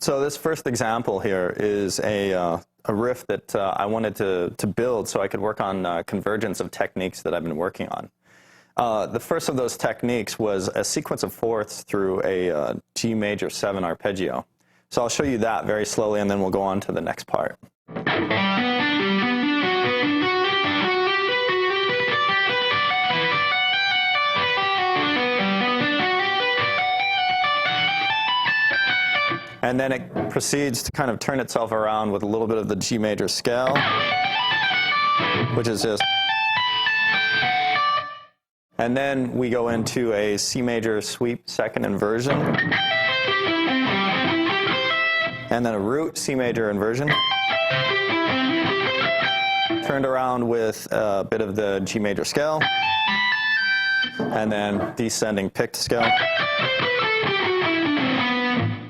So this first example here is a riff that I wanted to build so I could work on convergence of techniques that I've been working on. The first of those techniques was a sequence of fourths through a G major 7 arpeggio. So I'll show you that very slowly, and then we'll go on to the next part. And then it proceeds to kind of turn itself around with a little bit of the G major scale, which is just... And then we go into a C major sweep second inversion, and then a root C major inversion, turned around with a bit of the G major scale, and then descending picked scale,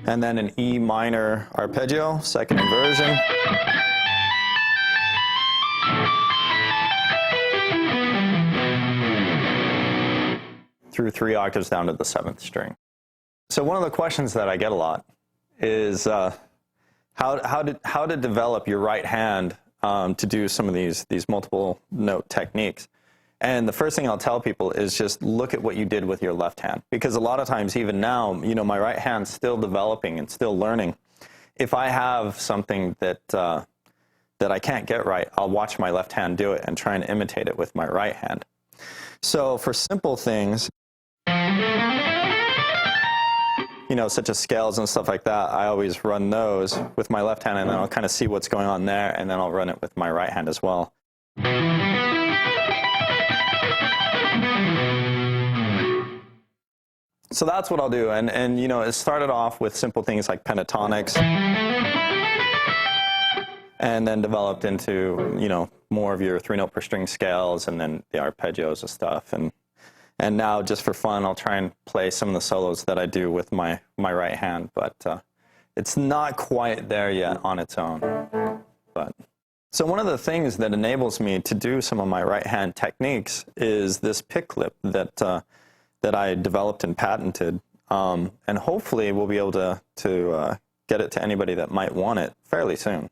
and then an E minor arpeggio, second inversion, through 3 octaves down to the 7th string. So one of the questions that I get a lot is how to develop your right hand to do some of these multiple note techniques. And the first thing I'll tell people is just look at what you did with your left hand, because a lot of times, even now, you know, my right hand's still developing and still learning. If I have something that that I can't get right, I'll watch my left hand do it and try and imitate it with my right hand. So for simple things, you know, such as scales and stuff like that, I always run those with my left hand, and then I'll kind of see what's going on there, and then I'll run it with my right hand as well. So that's what I'll do, and you know, it started off with simple things like pentatonics, and then developed into, you know, more of your 3-note per string scales, and then the arpeggios and stuff, and now just for fun, I'll try and play some of the solos that I do with my right hand, but it's not quite there yet on its own. But so one of the things that enables me to do some of my right hand techniques is this pick clip that I developed and patented, and hopefully we'll be able to get it to anybody that might want it fairly soon.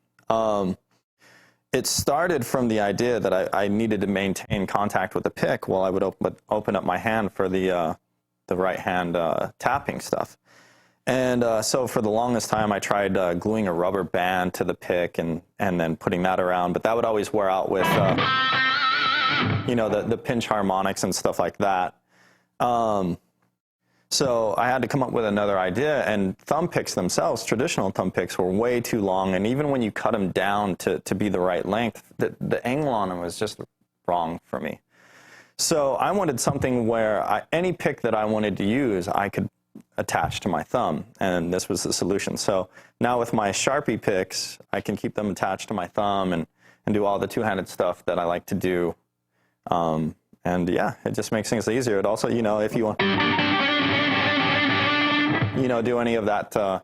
It started from the idea that I needed to maintain contact with the pick while I would open up my hand for the right hand tapping stuff. And so for the longest time I tried gluing a rubber band to the pick and then putting that around, but that would always wear out with you know, the pinch harmonics and stuff like that. So I had to come up with another idea, and thumb picks themselves, traditional thumb picks, were way too long, and even when you cut them down to be the right length, the angle on them was just wrong for me. So I wanted something where any pick that I wanted to use, I could attach to my thumb, and this was the solution. So now with my Sharpie picks, I can keep them attached to my thumb and do all the two-handed stuff that I like to do. And yeah, it just makes things easier. It also, you know, if you want, you know, do any of that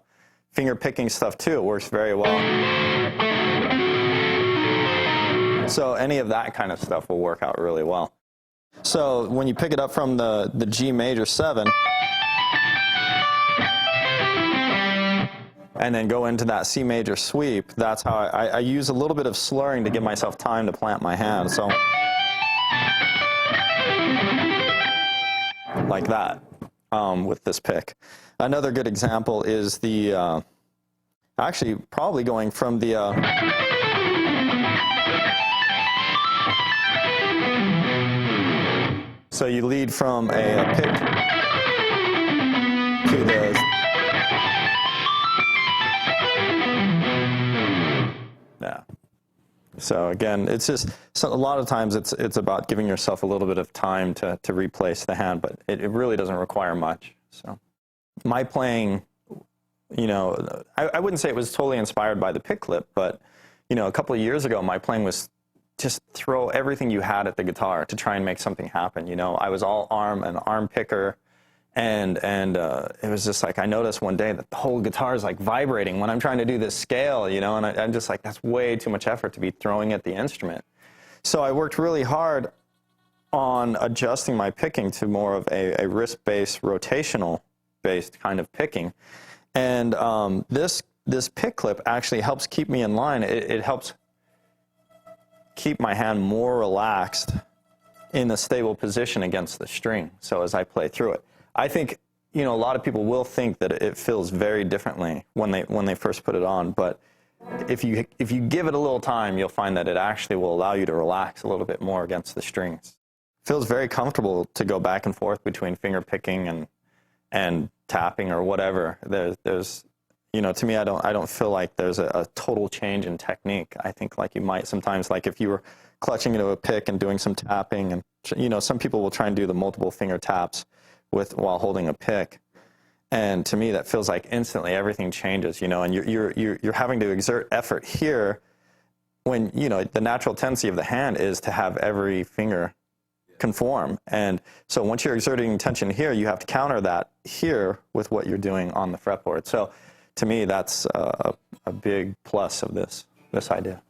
finger picking stuff too, it works very well. So any of that kind of stuff will work out really well. So when you pick it up from the G major 7, and then go into that C major sweep, that's how I use a little bit of slurring to give myself time to plant my hand. So like that with this pick. Another good example is the, actually probably going from the, so you lead from a pick to the, yeah. So again, it's just, so a lot of times it's about giving yourself a little bit of time to replace the hand, but it really doesn't require much. So my playing, you know, I wouldn't say it was totally inspired by the pick clip, but, you know, a couple of years ago, my playing was just throw everything you had at the guitar to try and make something happen. You know, I was all an arm picker, and it was just like, I noticed one day that the whole guitar is like vibrating when I'm trying to do this scale, you know, and I'm just like, that's way too much effort to be throwing at the instrument. So I worked really hard on adjusting my picking to more of a wrist-based, rotational-based kind of picking. And this this pick clip actually helps keep me in line. It helps keep my hand more relaxed in a stable position against the string. So as I play through it, I think, you know, a lot of people will think that it feels very differently when they first put it on, but if you give it a little time, you'll find that it actually will allow you to relax a little bit more against the strings. It feels very comfortable to go back and forth between finger picking and tapping or whatever. There's you know, to me, I don't feel like there's a total change in technique. I think like you might sometimes, like if you were clutching into a pick and doing some tapping, and you know, some people will try and do the multiple finger taps while holding a pick, and to me that feels like instantly everything changes, you know, and you're having to exert effort here when, you know, the natural tendency of the hand is to have every finger conform, and so once you're exerting tension here, you have to counter that here with what you're doing on the fretboard. So to me, that's a big plus of this idea.